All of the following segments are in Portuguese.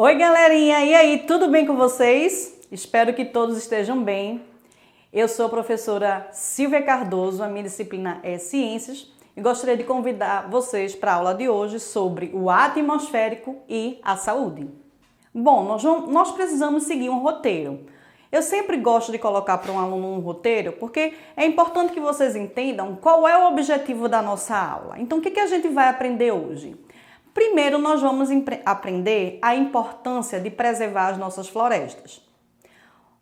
Oi, galerinha! E aí, tudo bem com vocês? Espero que todos estejam bem. Eu sou a professora Silvia Cardoso, a minha disciplina é Ciências, e gostaria de convidar vocês para a aula de hoje sobre o ar atmosférico e a saúde. Bom, nós precisamos seguir um roteiro. Eu sempre gosto de colocar para um aluno um roteiro porque é importante que vocês entendam qual é o objetivo da nossa aula. Então, o que a gente vai aprender hoje? Primeiro, nós vamos aprender a importância de preservar as nossas florestas.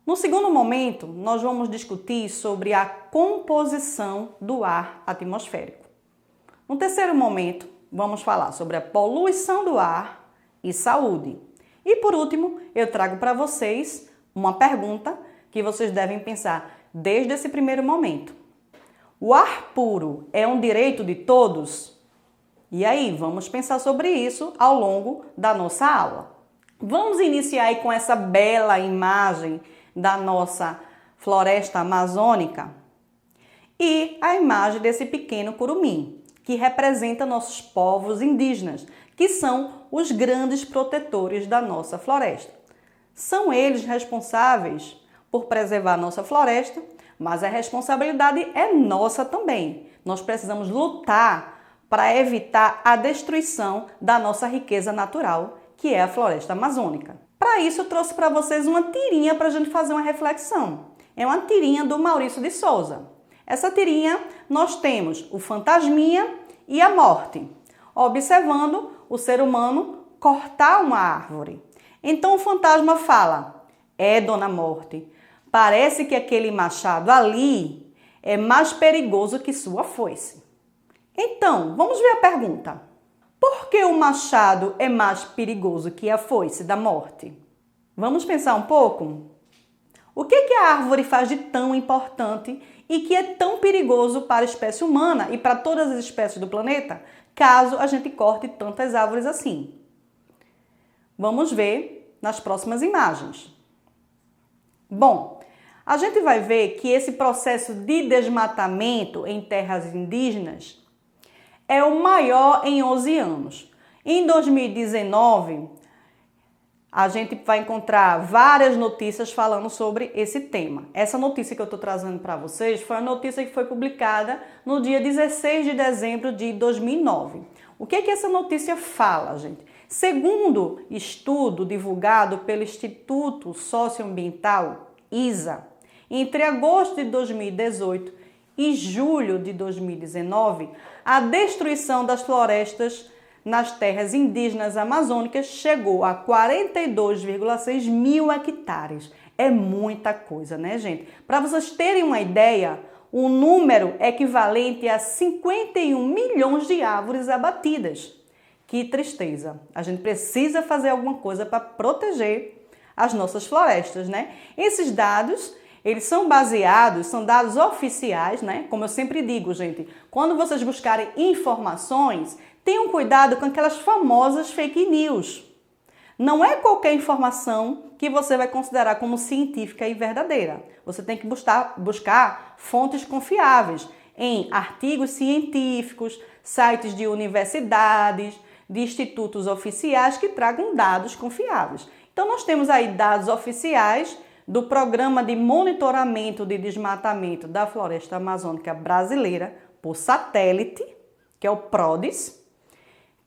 No segundo momento, nós vamos discutir sobre a composição do ar atmosférico. No terceiro momento, vamos falar sobre a poluição do ar e saúde. E por último, eu trago para vocês uma pergunta que vocês devem pensar desde esse primeiro momento. O ar puro é um direito de todos? E aí, vamos pensar sobre isso ao longo da nossa aula. Vamos iniciar aí com essa bela imagem da nossa floresta amazônica e a imagem desse pequeno curumim, que representa nossos povos indígenas, que são os grandes protetores da nossa floresta. São eles responsáveis por preservar a nossa floresta, mas a responsabilidade é nossa também. Nós precisamos lutar para evitar a destruição da nossa riqueza natural, que é a floresta amazônica. Para isso, eu trouxe para vocês uma tirinha para a gente fazer uma reflexão. É uma tirinha do Maurício de Souza. Essa tirinha, nós temos o fantasminha e a morte, observando o ser humano cortar uma árvore. Então o fantasma fala: Dona Morte, parece que aquele machado ali é mais perigoso que sua foice. Então, vamos ver a pergunta. Por que o machado é mais perigoso que a foice da morte? Vamos pensar um pouco? O que a árvore faz de tão importante e que é tão perigoso para a espécie humana e para todas as espécies do planeta, caso a gente corte tantas árvores assim? Vamos ver nas próximas imagens. Bom, a gente vai ver que esse processo de desmatamento em terras indígenas é o maior em 11 anos. Em 2019, a gente vai encontrar várias notícias falando sobre esse tema. Essa notícia que eu estou trazendo para vocês foi uma notícia que foi publicada no dia 16 de dezembro de 2009. O que essa notícia fala, gente? Segundo estudo divulgado pelo Instituto Socioambiental, ISA, entre agosto de 2018 e julho de 2019, a destruição das florestas nas terras indígenas amazônicas chegou a 42,6 mil hectares. É muita coisa, né, gente? Para vocês terem uma ideia, o número é equivalente a 51 milhões de árvores abatidas. Que tristeza! A gente precisa fazer alguma coisa para proteger as nossas florestas, né? Esses dados, eles são dados oficiais, né? Como eu sempre digo, gente, quando vocês buscarem informações, tenham cuidado com aquelas famosas fake news. Não é qualquer informação que você vai considerar como científica e verdadeira. Você tem que buscar fontes confiáveis em artigos científicos, sites de universidades, de institutos oficiais que tragam dados confiáveis. Então, nós temos aí dados oficiais do Programa de Monitoramento de Desmatamento da Floresta Amazônica Brasileira por satélite, que é o PRODES,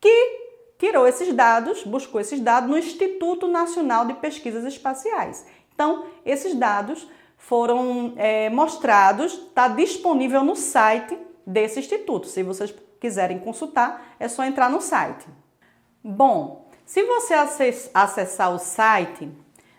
que tirou esses dados, buscou esses dados no Instituto Nacional de Pesquisas Espaciais. Então, esses dados foram mostrados, está disponível no site desse instituto. Se vocês quiserem consultar, é só entrar no site. Bom, se você acessar o site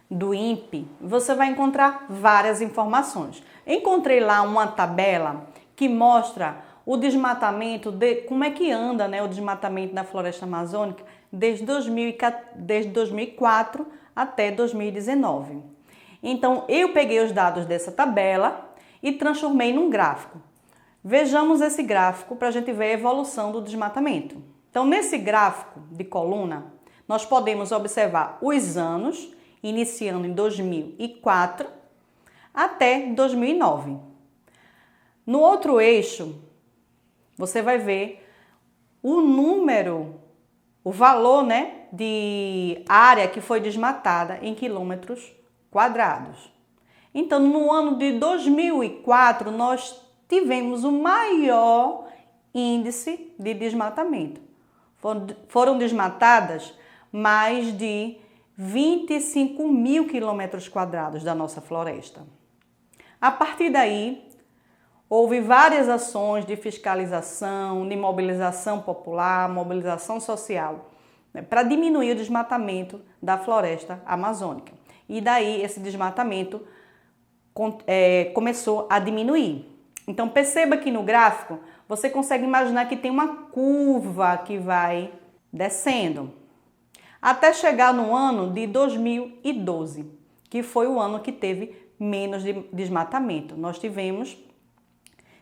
do INPE, você vai encontrar várias informações. Encontrei lá uma tabela que mostra o desmatamento, como é que anda, né, o desmatamento da floresta amazônica desde 2004 até 2019. Então, eu peguei os dados dessa tabela e transformei num gráfico. Vejamos esse gráfico para a gente ver a evolução do desmatamento. Então, nesse gráfico de coluna, nós podemos observar os anos, iniciando em 2004 até 2009. No outro eixo, você vai ver o número o valor, né, de área que foi desmatada em quilômetros quadrados. Então, no ano de 2004, nós tivemos o maior índice de desmatamento. Foram desmatadas mais de 25 mil quilômetros quadrados da nossa floresta. A partir daí, houve várias ações de fiscalização, de mobilização popular, mobilização social, né, para diminuir o desmatamento da floresta amazônica. E daí esse desmatamento começou a diminuir. Então perceba que no gráfico você consegue imaginar que tem uma curva que vai descendo, até chegar no ano de 2012, que foi o ano que teve menos desmatamento. Nós tivemos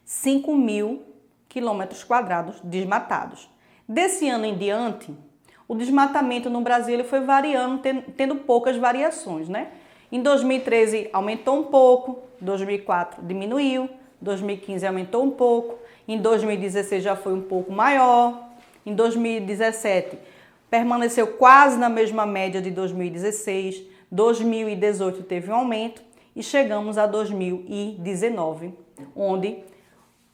5 mil quilômetros quadrados desmatados. Desse ano em diante, o desmatamento no Brasil ele foi variando, tendo poucas variações, né? Em 2013 aumentou um pouco, 2004 diminuiu, 2015 aumentou um pouco, em 2016 já foi um pouco maior, em 2017 permaneceu quase na mesma média de 2016, 2018 teve um aumento e chegamos a 2019, onde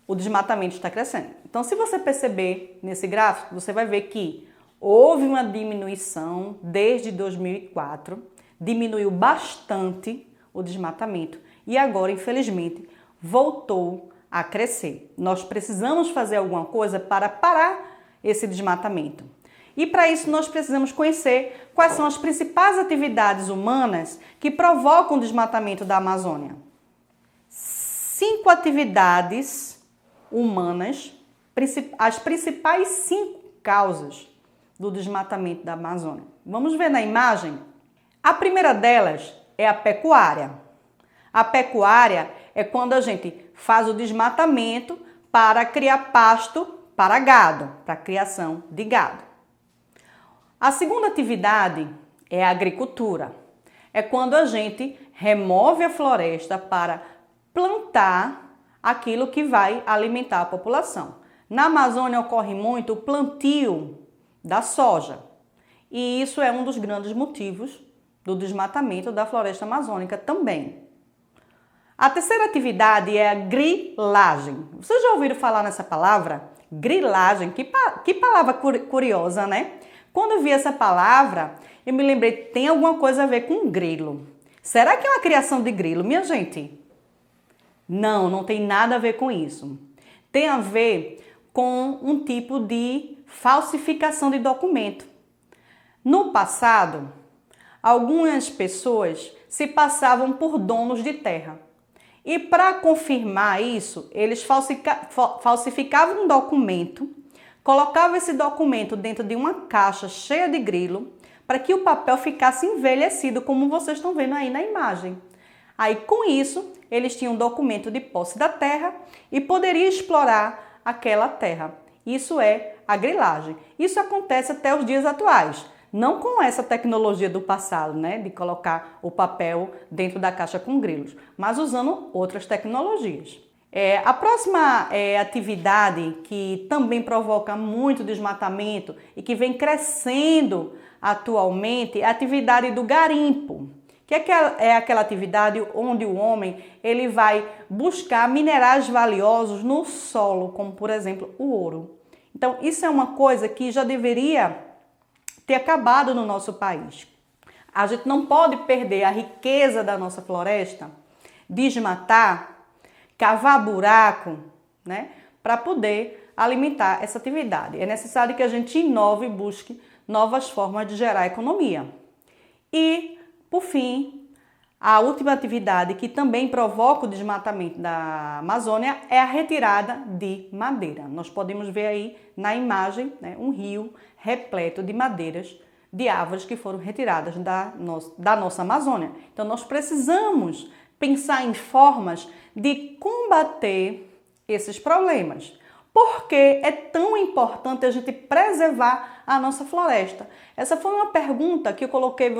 o desmatamento está crescendo. Então, se você perceber nesse gráfico, você vai ver que houve uma diminuição desde 2004, diminuiu bastante o desmatamento e agora, infelizmente, voltou a crescer. Nós precisamos fazer alguma coisa para parar esse desmatamento. E para isso nós precisamos conhecer quais são as principais atividades humanas que provocam o desmatamento da Amazônia. 5 atividades humanas, as principais 5 causas do desmatamento da Amazônia. Vamos ver na imagem? A primeira delas é a pecuária. A pecuária é quando a gente faz o desmatamento para criar pasto para gado, para a criação de gado. A segunda atividade é a agricultura. É quando a gente remove a floresta para plantar aquilo que vai alimentar a população. Na Amazônia ocorre muito o plantio da soja. E isso é um dos grandes motivos do desmatamento da floresta amazônica também. A terceira atividade é a grilagem. Vocês já ouviram falar nessa palavra? Grilagem, que palavra curiosa, né? Quando eu vi essa palavra, eu me lembrei, tem alguma coisa a ver com grilo. Será que é uma criação de grilo, minha gente? Não, não tem nada a ver com isso. Tem a ver com um tipo de falsificação de documento. No passado, algumas pessoas se passavam por donos de terra. E para confirmar isso, eles falsificavam um documento, colocavam esse documento dentro de uma caixa cheia de grilo, para que o papel ficasse envelhecido, como vocês estão vendo aí na imagem. Aí, com isso, eles tinham um documento de posse da terra e poderiam explorar aquela terra. Isso é a grilagem. Isso acontece até os dias atuais. Não com essa tecnologia do passado, né, de colocar o papel dentro da caixa com grilos, mas usando outras tecnologias. A próxima atividade que também provoca muito desmatamento e que vem crescendo atualmente é a atividade do garimpo, que é aquela atividade onde o homem ele vai buscar minerais valiosos no solo, como por exemplo o ouro. Então isso é uma coisa que já deveria ter acabado no nosso país. A gente não pode perder a riqueza da nossa floresta, desmatar, cavar buraco, né, para poder alimentar essa atividade. É necessário que a gente inove e busque novas formas de gerar economia. E, por fim, a última atividade que também provoca o desmatamento da Amazônia é a retirada de madeira. Nós podemos ver aí na imagem, né, um rio repleto de madeiras de árvores que foram retiradas da nossa Amazônia. Então nós precisamos pensar em formas de combater esses problemas. Por que é tão importante a gente preservar a nossa floresta? Essa foi uma pergunta que eu coloquei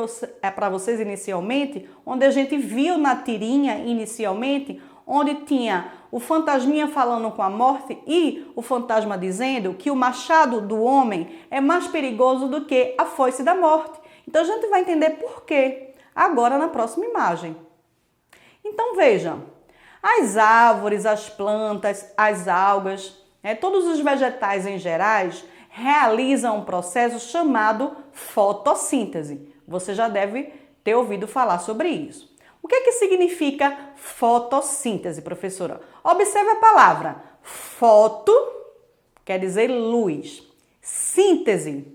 para vocês inicialmente, onde a gente viu na tirinha inicialmente onde tinha o fantasminha falando com a morte e o fantasma dizendo que o machado do homem é mais perigoso do que a foice da morte. Então a gente vai entender por quê agora na próxima imagem. Então veja, as árvores, as plantas, as algas, todos os vegetais em gerais realizam um processo chamado fotossíntese. Você já deve ter ouvido falar sobre isso. O que significa fotossíntese, professora? Observe a palavra. Foto quer dizer luz. Síntese,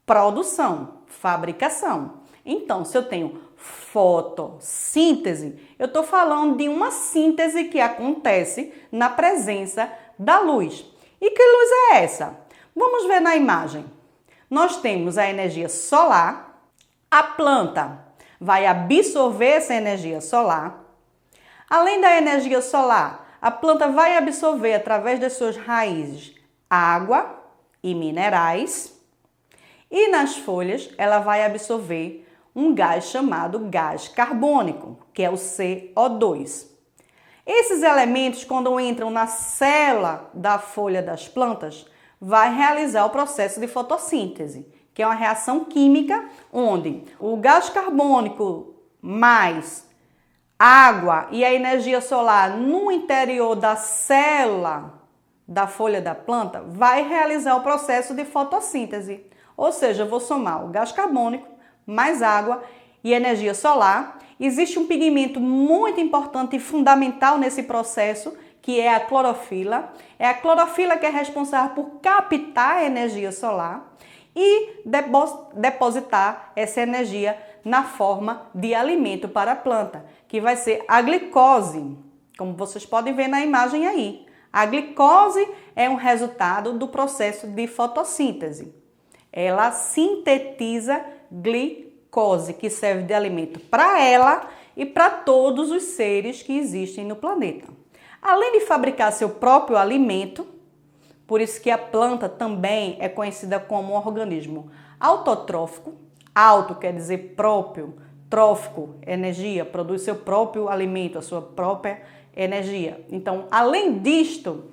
produção, fabricação. Então, se eu tenho fotossíntese, eu estou falando de uma síntese que acontece na presença da luz. E que luz é essa? Vamos ver na imagem. Nós temos a energia solar, a planta vai absorver essa energia solar. Além da energia solar, a planta vai absorver através das suas raízes água e minerais. E nas folhas, ela vai absorver um gás chamado gás carbônico, que é o CO2. Esses elementos, quando entram na célula da folha das plantas, vai realizar o processo de fotossíntese, que é uma reação química onde o gás carbônico mais água e a energia solar no interior da célula da folha da planta vai realizar o processo de fotossíntese. Ou seja, eu vou somar o gás carbônico mais água e energia solar. Existe um pigmento muito importante e fundamental nesse processo, que é a clorofila. É a clorofila que é responsável por captar a energia solar e depositar essa energia na forma de alimento para a planta, que vai ser a glicose, como vocês podem ver na imagem aí. A glicose é um resultado do processo de fotossíntese. Ela sintetiza glicose, que serve de alimento para ela e para todos os seres que existem no planeta. Além de fabricar seu próprio alimento, por isso que a planta também é conhecida como um organismo autotrófico. Auto quer dizer próprio, trófico, energia, produz seu próprio alimento, a sua própria energia. Então, além disto,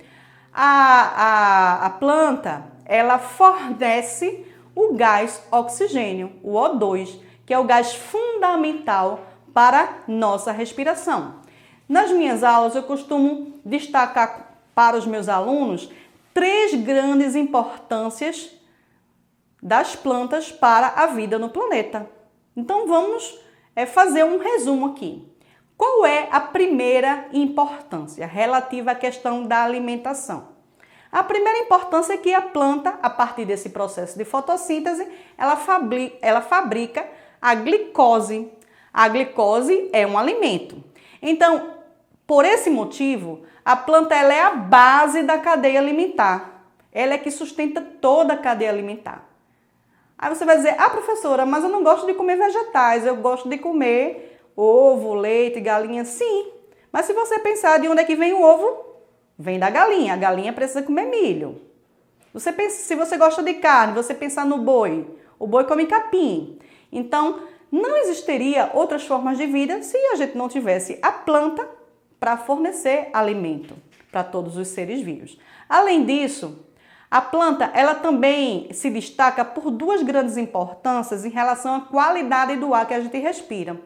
a planta ela fornece o gás oxigênio, o O2, que é o gás fundamental para nossa respiração. Nas minhas aulas, eu costumo destacar para os meus alunos 3 grandes importâncias das plantas para a vida no planeta. Então, vamos fazer um resumo aqui. Qual é a primeira importância relativa à questão da alimentação? A primeira importância é que a planta, a partir desse processo de fotossíntese, ela fabrica a glicose. A glicose é um alimento. Então, por esse motivo, a planta ela é a base da cadeia alimentar. Ela é que sustenta toda a cadeia alimentar. Aí você vai dizer, professora, mas eu não gosto de comer vegetais, eu gosto de comer ovo, leite, galinha. Sim, mas se você pensar de onde é que vem o ovo, vem da galinha. A galinha precisa comer milho. Se você gosta de carne, você pensar no boi. O boi come capim. Então, não existiria outras formas de vida se a gente não tivesse a planta para fornecer alimento para todos os seres vivos. Além disso, a planta ela também se destaca por 2 grandes importâncias em relação à qualidade do ar que a gente respira.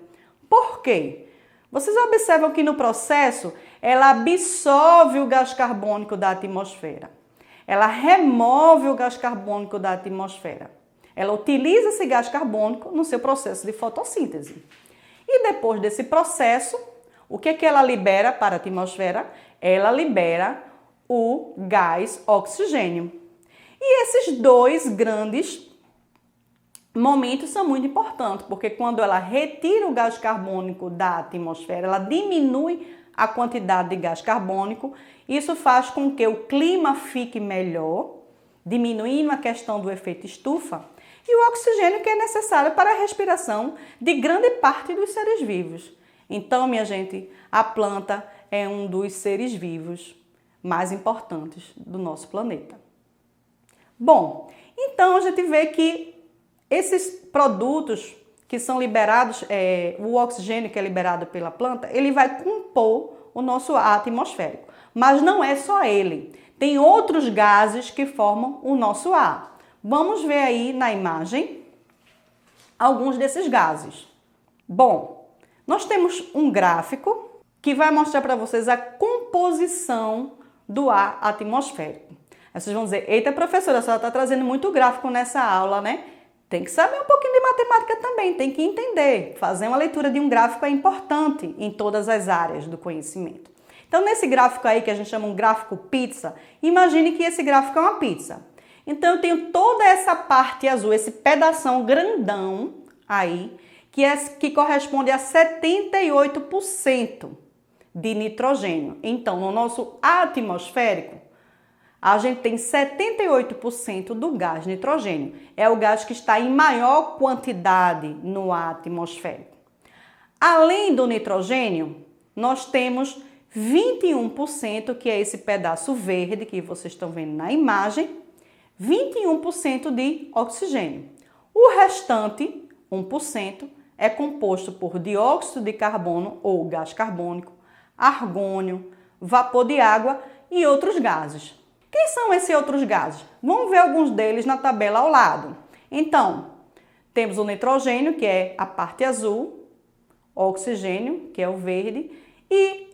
Por quê? Vocês observam que no processo ela absorve o gás carbônico da atmosfera. Ela remove o gás carbônico da atmosfera. Ela utiliza esse gás carbônico no seu processo de fotossíntese. E depois desse processo, o que ela libera para a atmosfera? Ela libera o gás oxigênio. E esses 2 grandes momentos são muito importantes, porque quando ela retira o gás carbônico da atmosfera, ela diminui a quantidade de gás carbônico. Isso faz com que o clima fique melhor, diminuindo a questão do efeito estufa, e o oxigênio que é necessário para a respiração de grande parte dos seres vivos. Então, minha gente, a planta é um dos seres vivos mais importantes do nosso planeta. Bom, então a gente vê que esses produtos que são liberados, o oxigênio que é liberado pela planta, ele vai compor o nosso ar atmosférico. Mas não é só ele. Tem outros gases que formam o nosso ar. Vamos ver aí na imagem alguns desses gases. Bom, nós temos um gráfico que vai mostrar para vocês a composição do ar atmosférico. Aí vocês vão dizer, eita professora, a senhora está trazendo muito gráfico nessa aula, né? Tem que saber um pouquinho de matemática também, tem que entender. Fazer uma leitura de um gráfico é importante em todas as áreas do conhecimento. Então, nesse gráfico aí, que a gente chama um gráfico pizza, imagine que esse gráfico é uma pizza. Então, eu tenho toda essa parte azul, esse pedação grandão aí, que corresponde a 78% de nitrogênio. Então, no nosso atmosférico, a gente tem 78% do gás nitrogênio. É o gás que está em maior quantidade no ar atmosférico. Além do nitrogênio, nós temos 21%, que é esse pedaço verde que vocês estão vendo na imagem, 21% de oxigênio. O restante, 1%, é composto por dióxido de carbono ou gás carbônico, argônio, vapor de água e outros gases. Quem são esses outros gases? Vamos ver alguns deles na tabela ao lado. Então, temos o nitrogênio, que é a parte azul, o oxigênio, que é o verde, e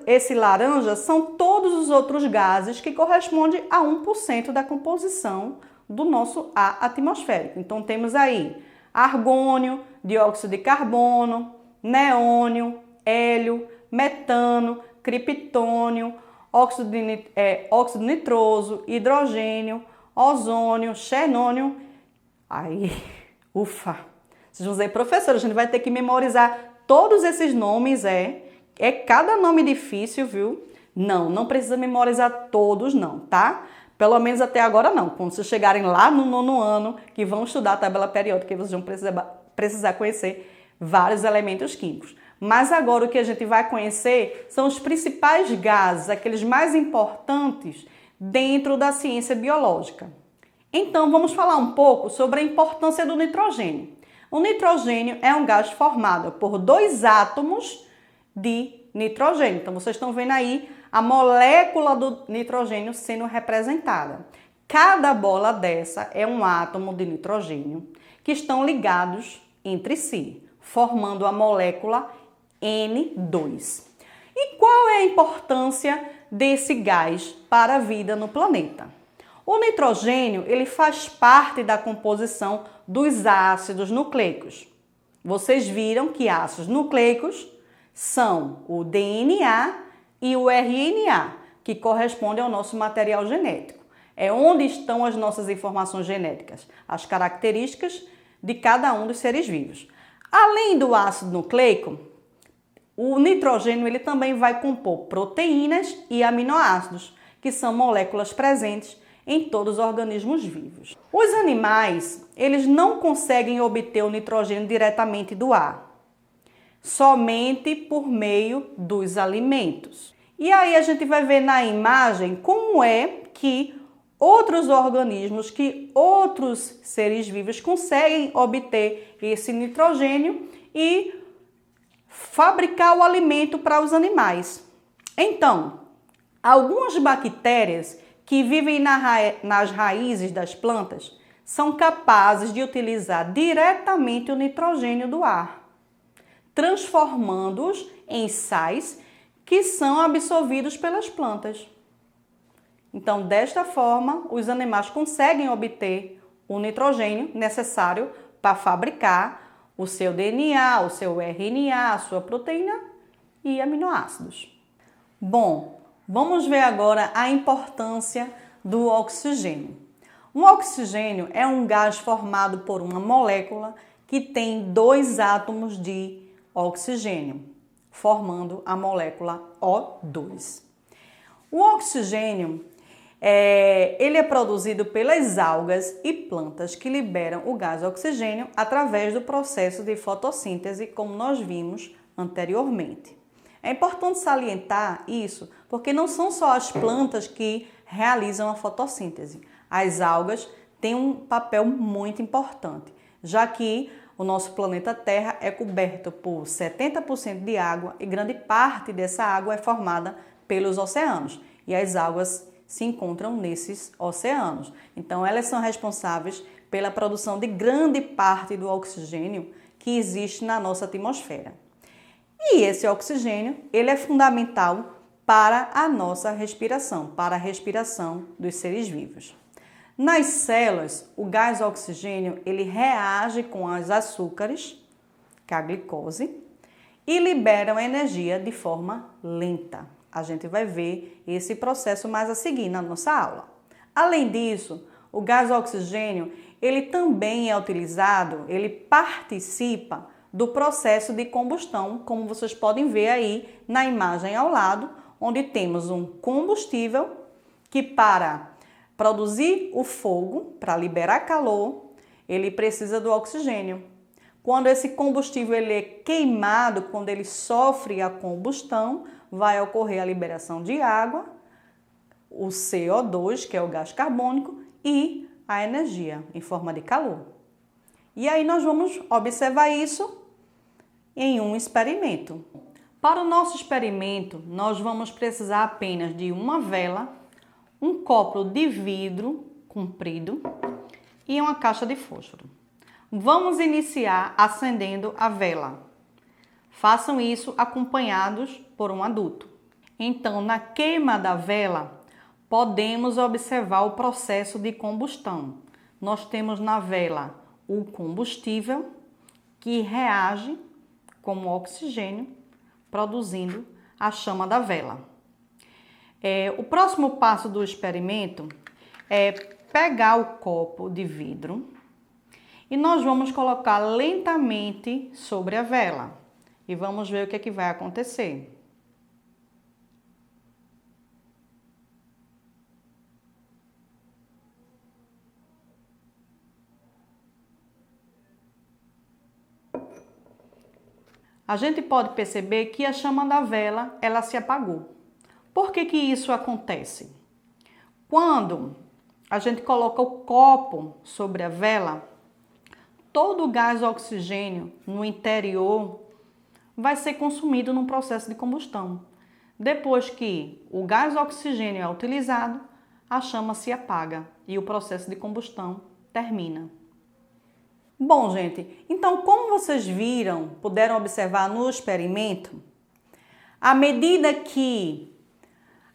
esse laranja são todos os outros gases que correspondem a 1% da composição do nosso ar atmosférico. Então, temos aí argônio, dióxido de carbono, neônio, hélio, metano, criptônio, óxido nitroso, hidrogênio, ozônio, xenônio. Aí, ufa! Vocês vão dizer, professora, a gente vai ter que memorizar todos esses nomes, é cada nome difícil, viu? Não precisa memorizar todos não, tá? Pelo menos até agora não. Quando vocês chegarem lá no 9º ano, que vão estudar a tabela periódica, vocês vão precisar conhecer vários elementos químicos. Mas agora o que a gente vai conhecer são os principais gases, aqueles mais importantes dentro da ciência biológica. Então, vamos falar um pouco sobre a importância do nitrogênio. O nitrogênio é um gás formado por 2 átomos de nitrogênio. Então, vocês estão vendo aí a molécula do nitrogênio sendo representada. Cada bola dessa é um átomo de nitrogênio que estão ligados entre si, formando a molécula N2. E qual é a importância desse gás para a vida no planeta? O nitrogênio, ele faz parte da composição dos ácidos nucleicos. Vocês viram que ácidos nucleicos são o DNA e o RNA, que correspondem ao nosso material genético. É onde estão as nossas informações genéticas, as características de cada um dos seres vivos. Além do ácido nucleico, o nitrogênio ele também vai compor proteínas e aminoácidos, que são moléculas presentes em todos os organismos vivos. Os animais, eles não conseguem obter o nitrogênio diretamente do ar, somente por meio dos alimentos. E aí a gente vai ver na imagem como é que outros organismos, que outros seres vivos conseguem obter esse nitrogênio e fabricar o alimento para os animais. Então, algumas bactérias que vivem nas raízes das plantas são capazes de utilizar diretamente o nitrogênio do ar, transformando-os em sais que são absorvidos pelas plantas. Então, desta forma, os animais conseguem obter o nitrogênio necessário para fabricar o seu DNA, o seu RNA, a sua proteína e aminoácidos. Bom, vamos ver agora a importância do oxigênio. O oxigênio é um gás formado por uma molécula que tem 2 átomos de oxigênio, formando a molécula O2. O oxigênio ele é produzido pelas algas e plantas que liberam o gás oxigênio através do processo de fotossíntese, como nós vimos anteriormente. É importante salientar isso, porque não são só as plantas que realizam a fotossíntese. As algas têm um papel muito importante, já que O nosso planeta Terra é coberto por 70% de água e grande parte dessa água é formada pelos oceanos. E as águas se encontram nesses oceanos. Então, elas são responsáveis pela produção de grande parte do oxigênio que existe na nossa atmosfera. E esse oxigênio, ele é fundamental para a nossa respiração, para a respiração dos seres vivos. Nas células, o gás oxigênio, ele reage com os açúcares, que é a glicose, e liberam energia de forma lenta. A gente vai ver esse processo mais a seguir na nossa aula. Além disso, o gás oxigênio, ele também é utilizado, ele participa do processo de combustão, como vocês podem ver aí na imagem ao lado, onde temos um combustível que para produzir o fogo, para liberar calor, ele precisa do oxigênio. Quando esse combustível ele é queimado, quando ele sofre a combustão, vai ocorrer a liberação de água, o CO2, que é o gás carbônico, e a energia em forma de calor. E aí nós vamos observar isso em um experimento. Para o nosso experimento, nós vamos precisar apenas de uma vela, um copo de vidro comprido e uma caixa de fósforo. Vamos iniciar acendendo a vela. Façam isso acompanhados por um adulto. Então, na queima da vela, podemos observar o processo de combustão. Nós temos na vela o combustível que reage como oxigênio, produzindo a chama da vela. O próximo passo do experimento é pegar o copo de vidro e nós vamos colocar lentamente sobre a vela e vamos ver o que é que vai acontecer. A gente pode perceber que a chama da vela, ela se apagou. Por que que isso acontece? Quando a gente coloca o copo sobre a vela, todo o gás oxigênio no interior vai ser consumido no processo de combustão. Depois que o gás oxigênio é utilizado, a chama se apaga e o processo de combustão termina. Bom, gente, então como vocês viram, puderam observar no experimento, à medida que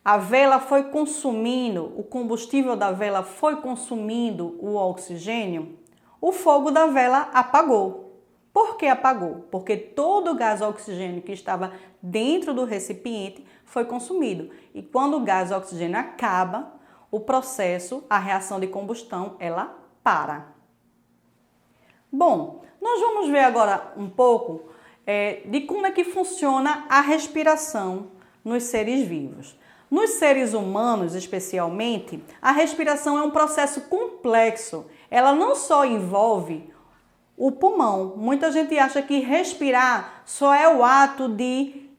a vela foi consumindo, o combustível da vela foi consumindo o oxigênio, o fogo da vela apagou. Por que apagou? Porque todo o gás oxigênio que estava dentro do recipiente foi consumido. E quando o gás oxigênio acaba, o processo, a reação de combustão, ela para. Bom, nós vamos ver agora um pouco de como é que funciona a respiração nos seres vivos. Nos seres humanos, especialmente, a respiração é um processo complexo. Ela não só envolve o pulmão. Muita gente acha que respirar só é o ato de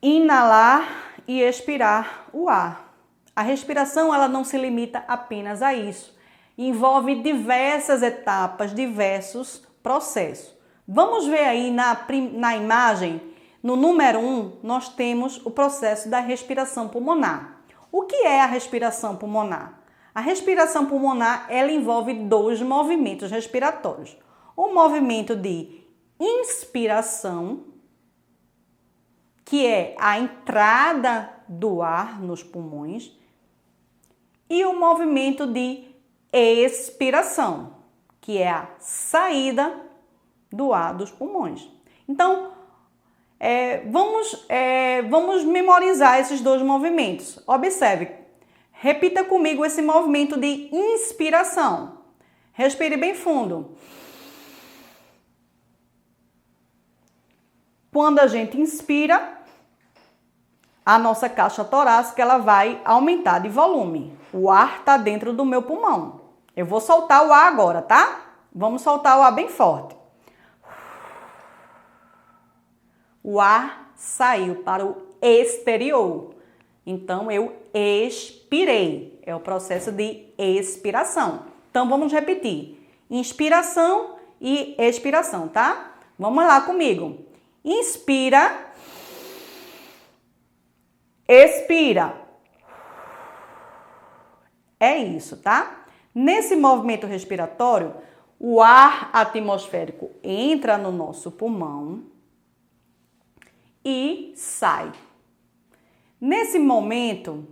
inalar e expirar o ar. A respiração ela não se limita apenas a isso. Envolve diversas etapas, diversos processos. Vamos ver aí na imagem, no número 1, nós temos o processo da respiração pulmonar. O que é a respiração pulmonar? A respiração pulmonar, ela envolve dois movimentos respiratórios. O movimento de inspiração, que é a entrada do ar nos pulmões, e o movimento de expiração, que é a saída do ar dos pulmões. Então, vamos memorizar esses dois movimentos. Observe, repita comigo esse movimento de inspiração. Respire bem fundo. Quando a gente inspira, a nossa caixa torácica ela vai aumentar de volume. O ar está dentro do meu pulmão. Eu vou soltar o ar agora, tá? Vamos soltar o ar bem forte. O ar saiu para o exterior. Então, eu expirei. É o processo de expiração. Então, vamos repetir. Inspiração e expiração, tá? Vamos lá comigo. Inspira, expira. É isso, tá? Nesse movimento respiratório, o ar atmosférico entra no nosso pulmão e sai. Nesse momento,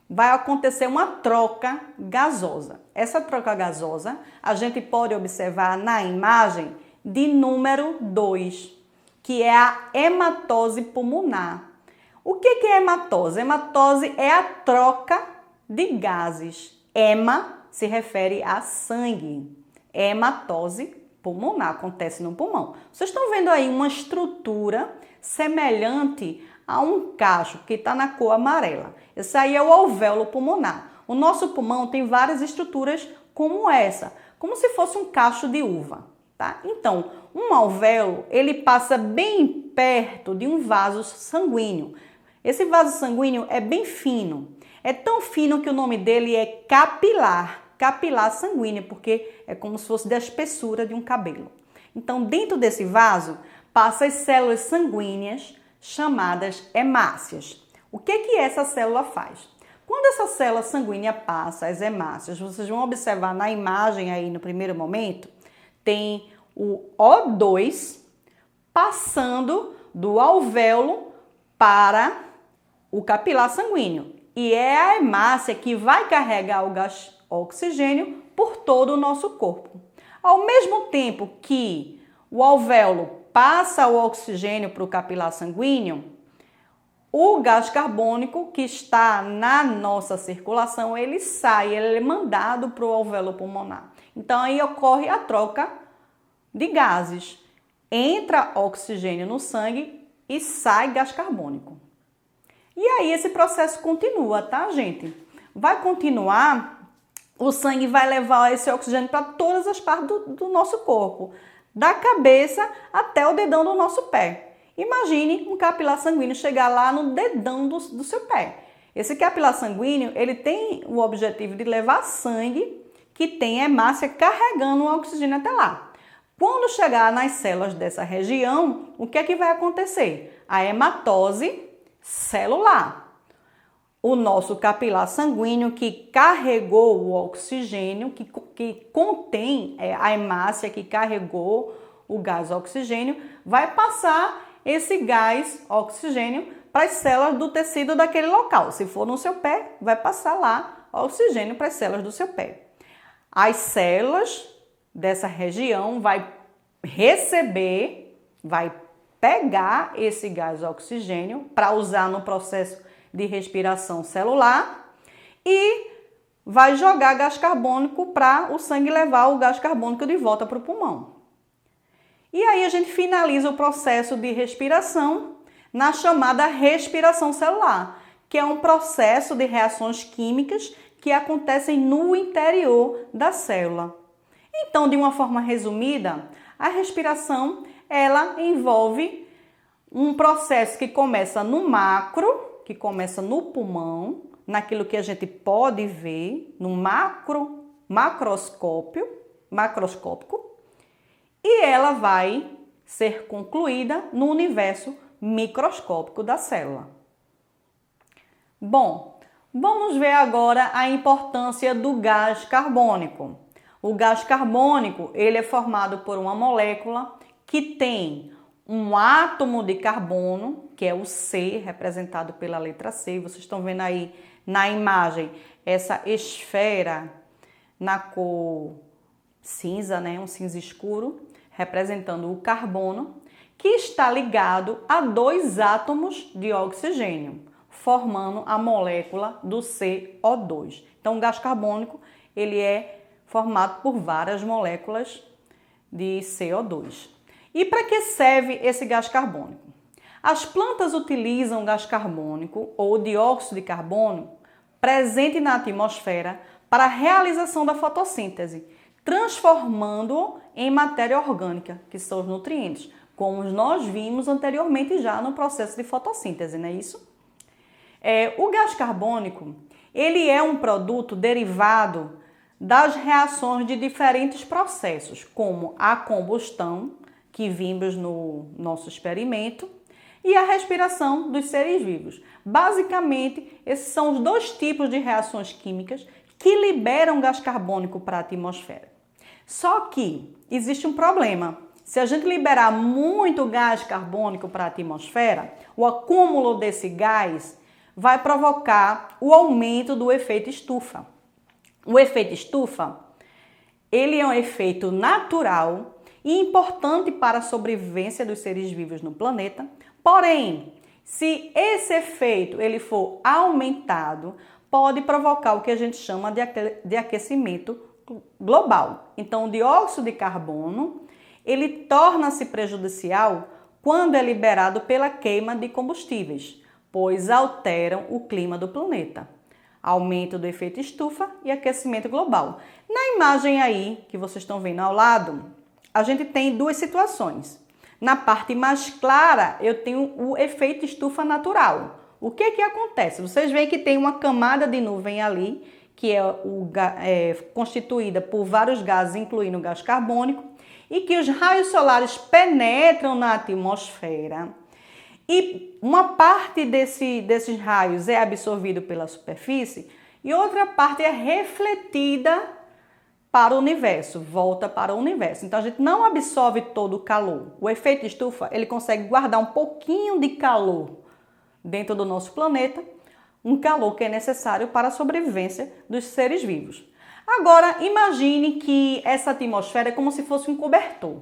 vai acontecer uma troca gasosa. Essa troca gasosa, a gente pode observar na imagem de número 2, que é a hematose pulmonar. O que é hematose? Hematose é a troca de gases. Hema se refere a sangue. Hematose pulmonar acontece no pulmão. Vocês estão vendo aí uma estrutura semelhante a um cacho que está na cor amarela. Esse aí é o alvéolo pulmonar. O nosso pulmão tem várias estruturas como essa, como se fosse um cacho de uva, tá? Então, um alvéolo, ele passa bem perto de um vaso sanguíneo. Esse vaso sanguíneo é bem fino. É tão fino que o nome dele é capilar. Capilar sanguíneo, porque é como se fosse da espessura de um cabelo. Então, dentro desse vaso, passam as células sanguíneas chamadas hemácias. O que essa célula faz? Quando essa célula sanguínea passa as hemácias, vocês vão observar na imagem aí no primeiro momento, tem o O2 passando do alvéolo para o capilar sanguíneo. E é a hemácia que vai carregar o gás oxigênio por todo o nosso corpo. Ao mesmo tempo que o alvéolo passa o oxigênio para o capilar sanguíneo, o gás carbônico que está na nossa circulação, ele sai, ele é mandado para o alvéolo pulmonar. Então, aí ocorre a troca de gases. Entra oxigênio no sangue e sai gás carbônico. E aí esse processo continua, tá, gente? Vai continuar, o sangue vai levar esse oxigênio para todas as partes do nosso corpo, da cabeça até o dedão do nosso pé. Imagine um capilar sanguíneo chegar lá no dedão do seu pé. Esse capilar sanguíneo, ele tem o objetivo de levar sangue que tem hemácia carregando o oxigênio até lá. Quando chegar nas células dessa região, o que é que vai acontecer? A hematose celular. O nosso capilar sanguíneo que carregou o oxigênio, que contém a hemácia que carregou o gás oxigênio, vai passar esse gás oxigênio para as células do tecido daquele local. Se for no seu pé, vai passar lá oxigênio para as células do seu pé. As células dessa região vai receber, vai pegar esse gás oxigênio para usar no processo de respiração celular e vai jogar gás carbônico para o sangue levar o gás carbônico de volta para o pulmão. E aí a gente finaliza o processo de respiração na chamada respiração celular, que é um processo de reações químicas que acontecem no interior da célula. Então, de uma forma resumida, a respiração ela envolve um processo que começa no macro, que começa no pulmão, naquilo que a gente pode ver, no macroscópico, e ela vai ser concluída no universo microscópico da célula. Bom, vamos ver agora a importância do gás carbônico. O gás carbônico, ele é formado por uma molécula que tem um átomo de carbono, que é o C, representado pela letra C. Vocês estão vendo aí na imagem essa esfera na cor cinza, né? Um cinza escuro, representando o carbono, que está ligado a 2 átomos de oxigênio, formando a molécula do CO2. Então, o gás carbônico, ele é formado por várias moléculas de CO2. E para que serve esse gás carbônico? As plantas utilizam gás carbônico ou dióxido de carbono presente na atmosfera para a realização da fotossíntese, transformando-o em matéria orgânica, que são os nutrientes, como nós vimos anteriormente já no processo de fotossíntese, não é isso? O gás carbônico, ele é um produto derivado das reações de diferentes processos, como a combustão, que vimos no nosso experimento, e a respiração dos seres vivos. Basicamente, esses são os dois tipos de reações químicas que liberam gás carbônico para a atmosfera. Só que existe um problema. Se a gente liberar muito gás carbônico para a atmosfera, o acúmulo desse gás vai provocar o aumento do efeito estufa. O efeito estufa, ele é um efeito natural e importante para a sobrevivência dos seres vivos no planeta. Porém, se esse efeito ele for aumentado, pode provocar o que a gente chama de aquecimento global. Então, o dióxido de carbono, ele torna-se prejudicial quando é liberado pela queima de combustíveis, pois alteram o clima do planeta. Aumento do efeito estufa e aquecimento global. Na imagem aí, que vocês estão vendo ao lado, a gente tem duas situações. Na parte mais clara, eu tenho o efeito estufa natural. O que acontece? Vocês veem que tem uma camada de nuvem ali, que é constituída por vários gases, incluindo o gás carbônico, e que os raios solares penetram na atmosfera. E uma parte desses raios é absorvido pela superfície e outra parte é refletida para o universo, volta para o universo. Então a gente não absorve todo o calor. O efeito estufa, ele consegue guardar um pouquinho de calor dentro do nosso planeta, um calor que é necessário para a sobrevivência dos seres vivos. Agora, imagine que essa atmosfera é como se fosse um cobertor.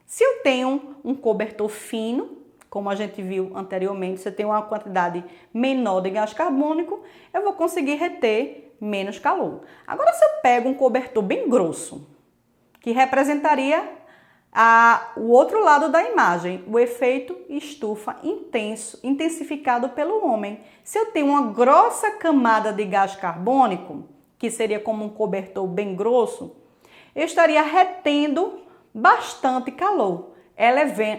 Se eu tenho um cobertor fino, como a gente viu anteriormente, você tem uma quantidade menor de gás carbônico, eu vou conseguir reter menos calor. Agora, se eu pego um cobertor bem grosso, que representaria o outro lado da imagem, o efeito estufa intensificado pelo homem. Se eu tenho uma grossa camada de gás carbônico, que seria como um cobertor bem grosso, eu estaria retendo bastante calor,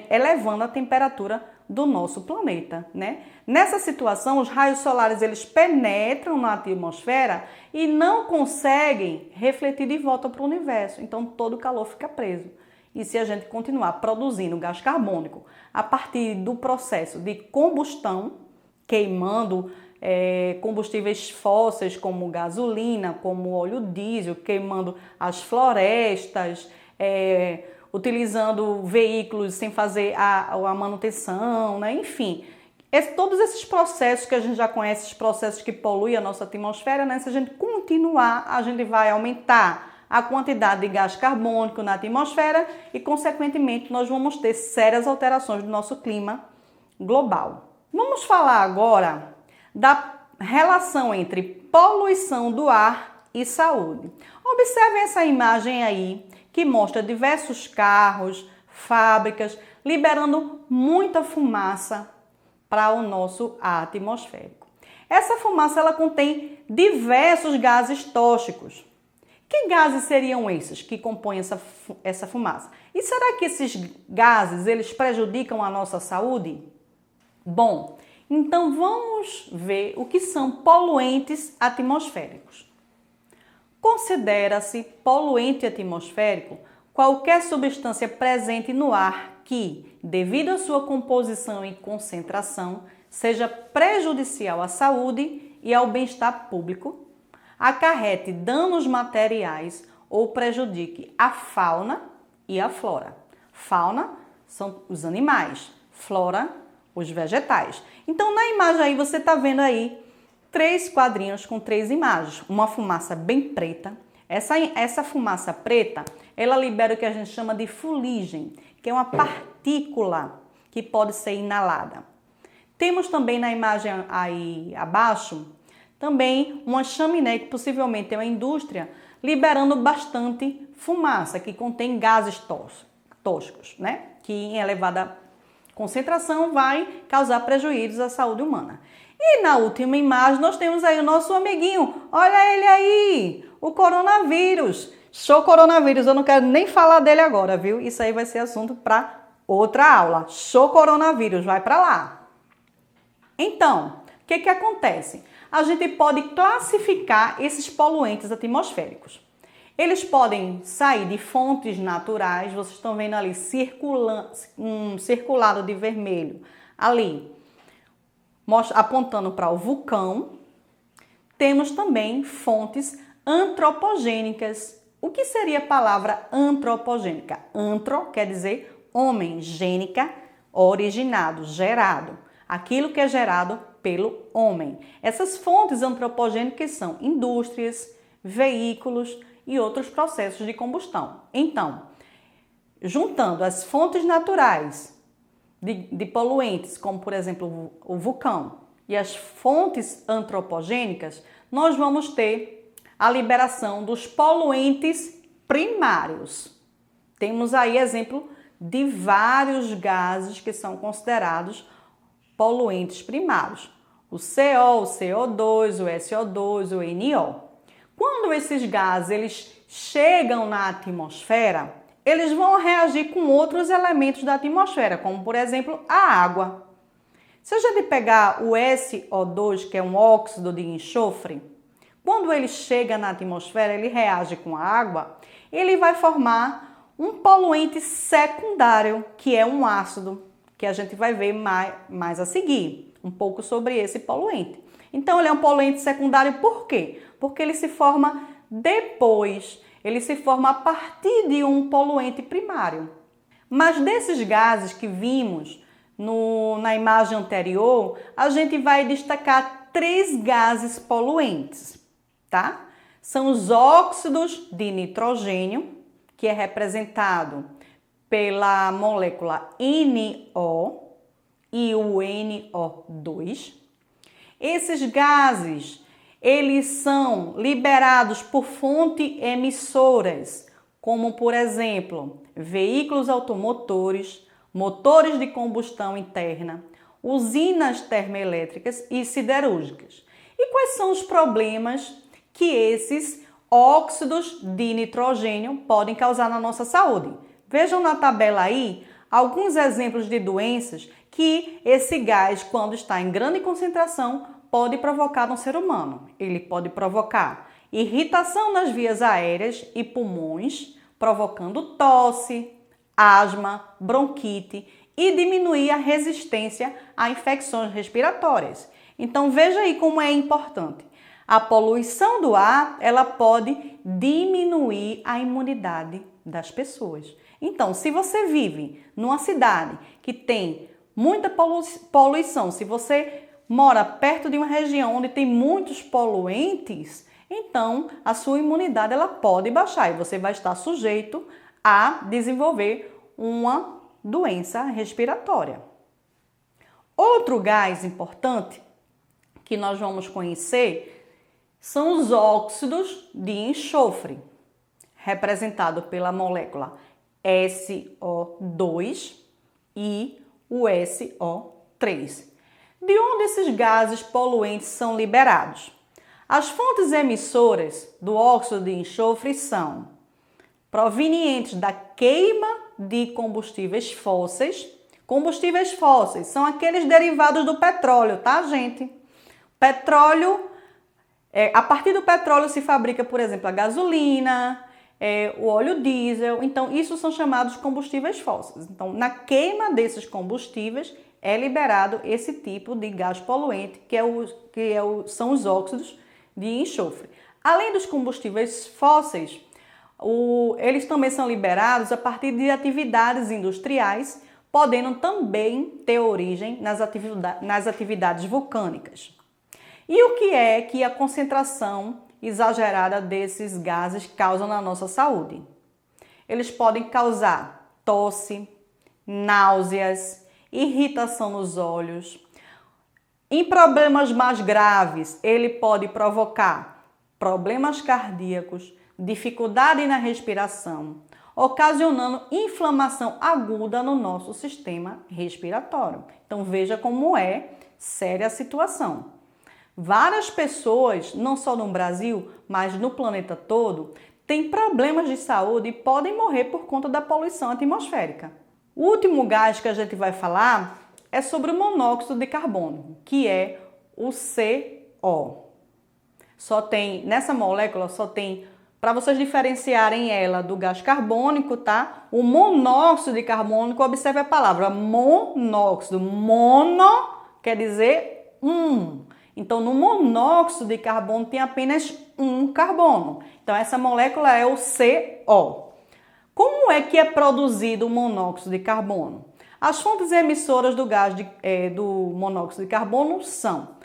elevando a temperatura do nosso planeta, né? Nessa situação, os raios solares eles penetram na atmosfera e não conseguem refletir de volta para o universo. Então, todo o calor fica preso. E se a gente continuar produzindo gás carbônico a partir do processo de combustão, queimando combustíveis fósseis como gasolina, como óleo diesel, queimando as florestas, utilizando veículos sem fazer a manutenção, né? Enfim, todos esses processos que a gente já conhece, esses processos que poluem a nossa atmosfera, né? Se a gente continuar, a gente vai aumentar a quantidade de gás carbônico na atmosfera e, consequentemente, nós vamos ter sérias alterações do nosso clima global. Vamos falar agora da relação entre poluição do ar e saúde. Observem essa imagem aí, que mostra diversos carros, fábricas, liberando muita fumaça para o nosso ar atmosférico. Essa fumaça ela contém diversos gases tóxicos. Que gases seriam esses que compõem essa fumaça? E será que esses gases eles prejudicam a nossa saúde? Bom, então vamos ver o que são poluentes atmosféricos. Considera-se poluente atmosférico qualquer substância presente no ar que, devido à sua composição e concentração, seja prejudicial à saúde e ao bem-estar público, acarrete danos materiais ou prejudique a fauna e a flora. Fauna são os animais, flora, os vegetais. Então, na imagem aí, você está vendo aí 3 quadrinhos com 3 imagens. Uma fumaça bem preta. Essa fumaça preta, ela libera o que a gente chama de fuligem, que é uma partícula que pode ser inalada. Temos também na imagem aí abaixo, também uma chaminé que possivelmente é uma indústria liberando bastante fumaça, que contém gases tóxicos, né? Que em elevada concentração vai causar prejuízos à saúde humana. E na última imagem nós temos aí o nosso amiguinho, olha ele aí, o coronavírus. Show coronavírus, eu não quero nem falar dele agora, viu? Isso aí vai ser assunto para outra aula. Show coronavírus, vai para lá. Então, o que acontece? A gente pode classificar esses poluentes atmosféricos. Eles podem sair de fontes naturais, vocês estão vendo ali um circulado de vermelho ali, apontando para o vulcão. Temos também fontes antropogênicas. O que seria a palavra antropogênica? Antro quer dizer homem, gênica, originado, gerado. Aquilo que é gerado pelo homem. Essas fontes antropogênicas são indústrias, veículos e outros processos de combustão. Então, juntando as fontes naturais de poluentes, como por exemplo o vulcão, e as fontes antropogênicas, nós vamos ter a liberação dos poluentes primários. Temos aí exemplo de vários gases que são considerados poluentes primários. O CO, o CO2, o SO2, o NO. Quando esses gases eles chegam na atmosfera, eles vão reagir com outros elementos da atmosfera, como por exemplo a água. Se a gente pegar o SO2, que é um óxido de enxofre, quando ele chega na atmosfera, ele reage com a água, ele vai formar um poluente secundário, que é um ácido, que a gente vai ver mais a seguir, um pouco sobre esse poluente. Então, ele é um poluente secundário por quê? Porque ele se forma depois, ele se forma a partir de um poluente primário. Mas desses gases que vimos na imagem anterior, a gente vai destacar 3 gases poluentes, tá? São os óxidos de nitrogênio, que é representado pela molécula NO e o NO2. Esses gases, eles são liberados por fontes emissoras, como por exemplo, veículos automotores, motores de combustão interna, usinas termoelétricas e siderúrgicas. E quais são os problemas que esses óxidos de nitrogênio podem causar na nossa saúde? Vejam na tabela aí alguns exemplos de doenças que esse gás, quando está em grande concentração, pode provocar no ser humano. Ele pode provocar irritação nas vias aéreas e pulmões, provocando tosse, asma, bronquite e diminuir a resistência a infecções respiratórias. Então veja aí como é importante. A poluição do ar, ela pode diminuir a imunidade das pessoas. Então, se você vive numa cidade que tem muita poluição, se você mora perto de uma região onde tem muitos poluentes, então a sua imunidade ela pode baixar e você vai estar sujeito a desenvolver uma doença respiratória. Outro gás importante que nós vamos conhecer são os óxidos de enxofre, representado pela molécula SO2 e o SO3. De onde esses gases poluentes são liberados? As fontes emissoras do óxido de enxofre são provenientes da queima de combustíveis fósseis. Combustíveis fósseis são aqueles derivados do petróleo, tá, gente? Petróleo, a partir do petróleo se fabrica, por exemplo, a gasolina, o óleo diesel. Então, isso são chamados combustíveis fósseis. Então, na queima desses combustíveis é liberado esse tipo de gás poluente, são os óxidos de enxofre. Além dos combustíveis fósseis, eles também são liberados a partir de atividades industriais, podendo também ter origem nas atividades vulcânicas. E o que é que a concentração exagerada desses gases causa na nossa saúde? Eles podem causar tosse, náuseas, irritação nos olhos. Em problemas mais graves, ele pode provocar problemas cardíacos, dificuldade na respiração, ocasionando inflamação aguda no nosso sistema respiratório. Então veja como é séria a situação. Várias pessoas, não só no Brasil, mas no planeta todo, têm problemas de saúde e podem morrer por conta da poluição atmosférica. O último gás que a gente vai falar é sobre o monóxido de carbono, que é o CO. Nessa molécula só tem para vocês diferenciarem ela do gás carbônico, tá? O monóxido de carbono, observe a palavra monóxido. Mono quer dizer um. Então, no monóxido de carbono tem apenas um carbono. Então, essa molécula é o CO. Como é que é produzido o monóxido de carbono? As fontes emissoras do gás do monóxido de carbono são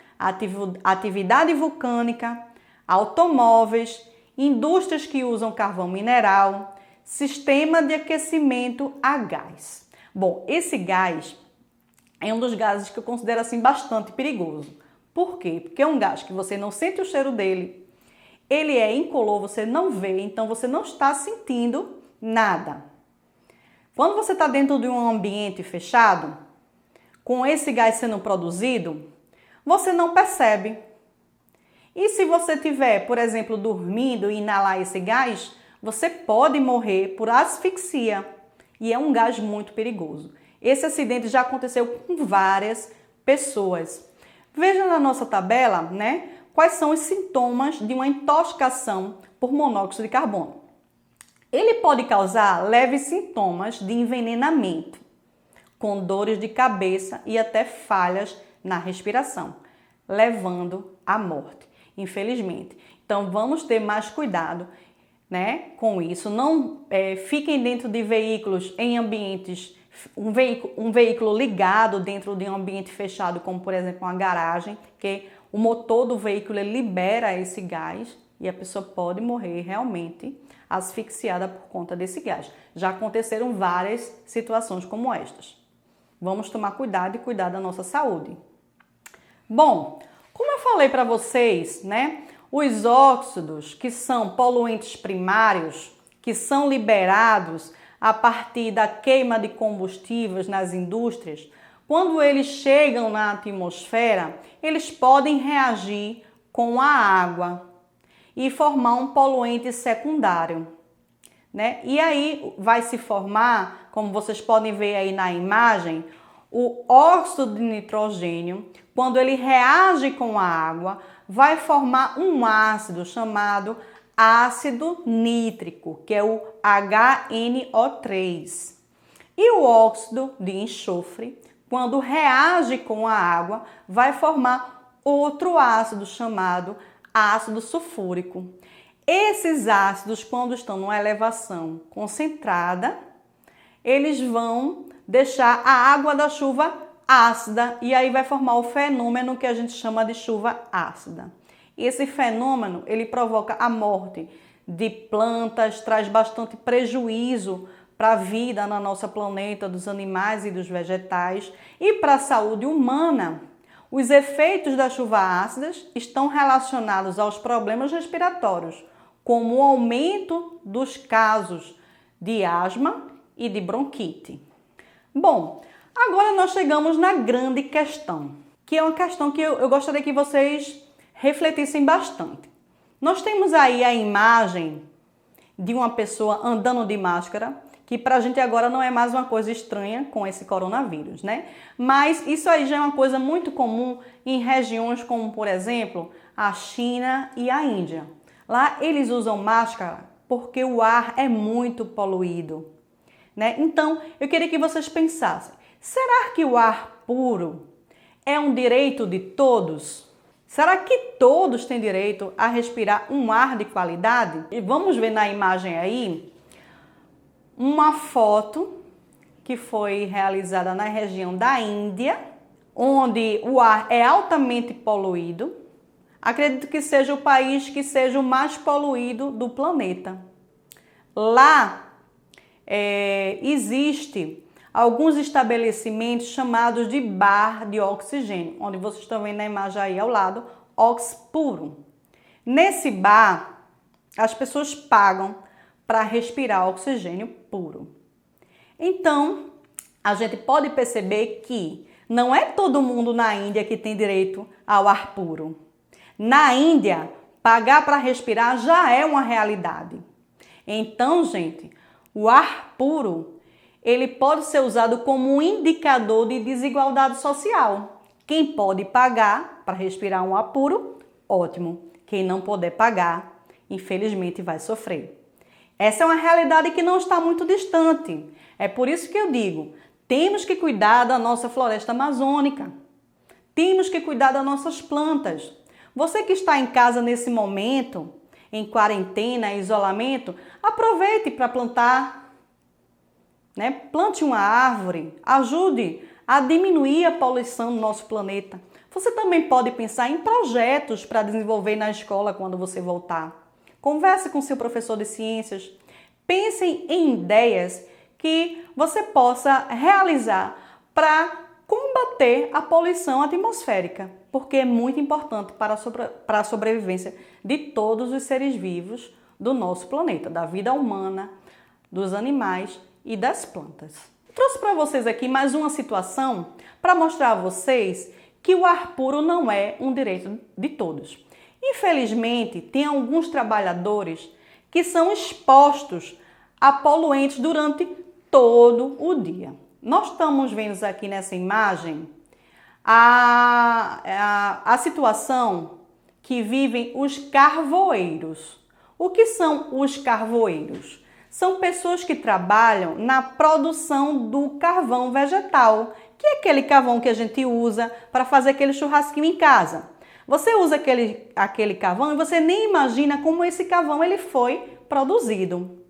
atividade vulcânica, automóveis, indústrias que usam carvão mineral, sistema de aquecimento a gás. Bom, esse gás é um dos gases que eu considero assim bastante perigoso. Por quê? Porque é um gás que você não sente o cheiro dele, ele é incolor, você não vê, então você não está sentindo nada. Quando você está dentro de um ambiente fechado, com esse gás sendo produzido, você não percebe. E se você estiver, por exemplo, dormindo e inalar esse gás, você pode morrer por asfixia. E é um gás muito perigoso. Esse acidente já aconteceu com várias pessoas. Veja na nossa tabela, né, quais são os sintomas de uma intoxicação por monóxido de carbono. Ele pode causar leves sintomas de envenenamento, com dores de cabeça e até falhas na respiração, levando à morte, infelizmente. Então, vamos ter mais cuidado, né, com isso. Não fiquem dentro de veículos em ambientes, um veículo ligado dentro de um ambiente fechado, como por exemplo uma garagem, que o motor do veículo libera esse gás e a pessoa pode morrer realmente asfixiada por conta desse gás. Já aconteceram várias situações como estas. Vamos tomar cuidado e cuidar da nossa saúde. Bom, como eu falei para vocês, né, os óxidos, que são poluentes primários, que são liberados a partir da queima de combustíveis nas indústrias, quando eles chegam na atmosfera, eles podem reagir com a água e formar um poluente secundário, né? E aí vai se formar, como vocês podem ver aí na imagem, o óxido de nitrogênio. Quando ele reage com a água, vai formar um ácido chamado ácido nítrico, que é o HNO3. E o óxido de enxofre, quando reage com a água, vai formar outro ácido chamado ácido sulfúrico. Esses ácidos, quando estão numa elevação concentrada, eles vão deixar a água da chuva ácida e aí vai formar o fenômeno que a gente chama de chuva ácida. Esse fenômeno, ele provoca a morte de plantas, traz bastante prejuízo para a vida no nosso planeta, dos animais e dos vegetais, e para a saúde humana. Os efeitos da chuva ácida estão relacionados aos problemas respiratórios, como o aumento dos casos de asma e de bronquite. Bom, agora nós chegamos na grande questão, que é uma questão que eu gostaria que vocês refletissem bastante. Nós temos aí a imagem de uma pessoa andando de máscara, que pra gente agora não é mais uma coisa estranha com esse coronavírus, né? Mas isso aí já é uma coisa muito comum em regiões como, por exemplo, a China e a Índia. Lá eles usam máscara porque o ar é muito poluído, né? Então, eu queria que vocês pensassem, será que o ar puro é um direito de todos? Será que todos têm direito a respirar um ar de qualidade? E vamos ver na imagem aí uma foto que foi realizada na região da Índia, onde o ar é altamente poluído. Acredito que seja o país que seja o mais poluído do planeta. Lá existe alguns estabelecimentos chamados de bar de oxigênio, onde vocês estão vendo na imagem aí ao lado, Ox Puro. Nesse bar, as pessoas pagam para respirar oxigênio puro. Então, a gente pode perceber que não é todo mundo na Índia que tem direito ao ar puro. Na Índia, pagar para respirar já é uma realidade. Então, gente, o ar puro, ele pode ser usado como um indicador de desigualdade social. Quem pode pagar para respirar um ar puro, ótimo. Quem não puder pagar, infelizmente vai sofrer. Essa é uma realidade que não está muito distante. É por isso que eu digo, temos que cuidar da nossa floresta amazônica. Temos que cuidar das nossas plantas. Você que está em casa nesse momento, em quarentena, isolamento, aproveite para plantar, né? Plante uma árvore, ajude a diminuir a poluição do nosso planeta. Você também pode pensar em projetos para desenvolver na escola quando você voltar. Converse com seu professor de ciências. Pensem em ideias que você possa realizar para combater a poluição atmosférica, porque é muito importante para a sobrevivência de todos os seres vivos do nosso planeta, da vida humana, dos animais e das plantas. Trouxe para vocês aqui mais uma situação para mostrar a vocês que o ar puro não é um direito de todos. Infelizmente, tem alguns trabalhadores que são expostos a poluentes durante todo o dia. Nós estamos vendo aqui nessa imagem a situação que vivem os carvoeiros. O que são os carvoeiros? São pessoas que trabalham na produção do carvão vegetal, que é aquele carvão que a gente usa para fazer aquele churrasquinho em casa. Você usa aquele carvão e você nem imagina como esse carvão ele foi produzido.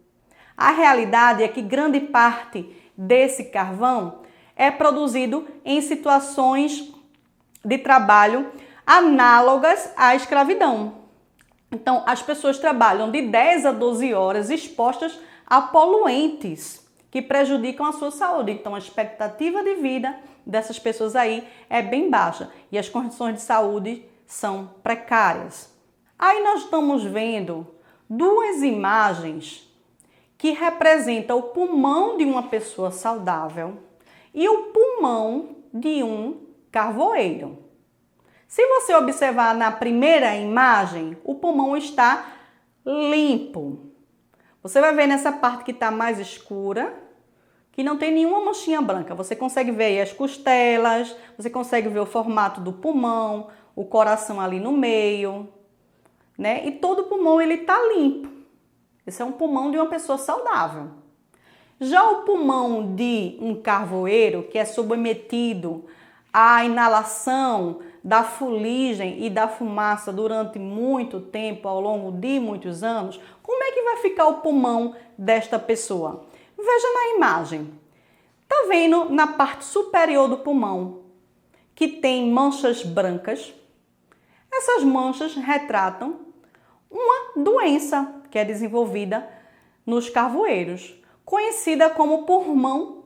A realidade é que grande parte desse carvão é produzido em situações de trabalho análogas à escravidão. Então, as pessoas trabalham de 10 a 12 horas expostas a poluentes que prejudicam a sua saúde. Então, a expectativa de vida dessas pessoas aí é bem baixa e as condições de saúde são precárias. Aí nós estamos vendo duas imagens que representam o pulmão de uma pessoa saudável e o pulmão de um carvoeiro. Se você observar na primeira imagem, o pulmão está limpo. Você vai ver nessa parte que está mais escura, que não tem nenhuma manchinha branca. Você consegue ver aí as costelas, você consegue ver o formato do pulmão, o coração ali no meio, né? E todo o pulmão ele está limpo. Esse é um pulmão de uma pessoa saudável. Já o pulmão de um carvoeiro, que é submetido à inalação da fuligem e da fumaça durante muito tempo, ao longo de muitos anos, como é que vai ficar o pulmão desta pessoa? Veja na imagem. Tá vendo na parte superior do pulmão que tem manchas brancas? Essas manchas retratam uma doença que é desenvolvida nos carvoeiros, conhecida como pulmão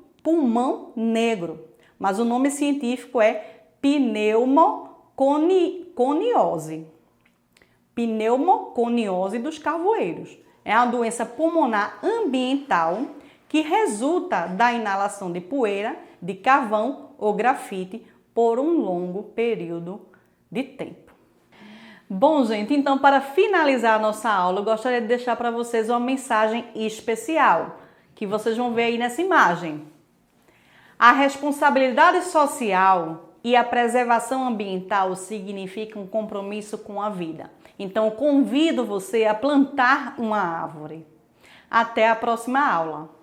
negro, mas o nome científico é pneumoconiose. Pneumoconiose dos carvoeiros. É uma doença pulmonar ambiental que resulta da inalação de poeira, de carvão ou grafite por um longo período de tempo. Bom, gente, então para finalizar a nossa aula, eu gostaria de deixar para vocês uma mensagem especial, que vocês vão ver aí nessa imagem. A responsabilidade social e a preservação ambiental significam um compromisso com a vida. Então, eu convido você a plantar uma árvore. Até a próxima aula!